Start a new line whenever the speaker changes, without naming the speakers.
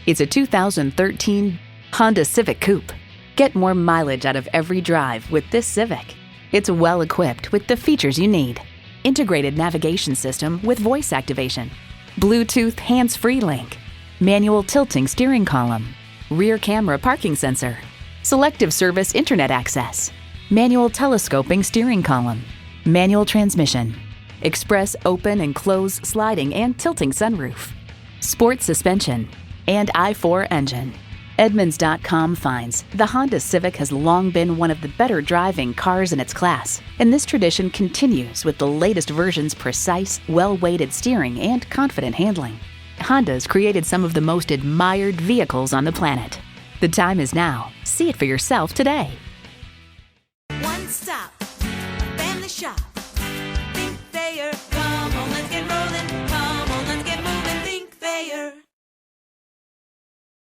It's a 2013 Honda Civic Coupe. Get more mileage out of every drive with this Civic. It's well equipped with the features you need. Integrated navigation system with voice activation, Bluetooth hands-free link, manual tilting steering column, rear camera parking sensor, selective service internet access, manual telescoping steering column, manual transmission, express open and close sliding and tilting sunroof, sport suspension, and i4 engine. Edmunds.com finds the Honda Civic has long been one of the better driving cars in its class, and this tradition continues with the latest version's precise, well-weighted steering and confident handling. Honda's created some of the most admired vehicles on the planet. The time is now. See it for yourself today.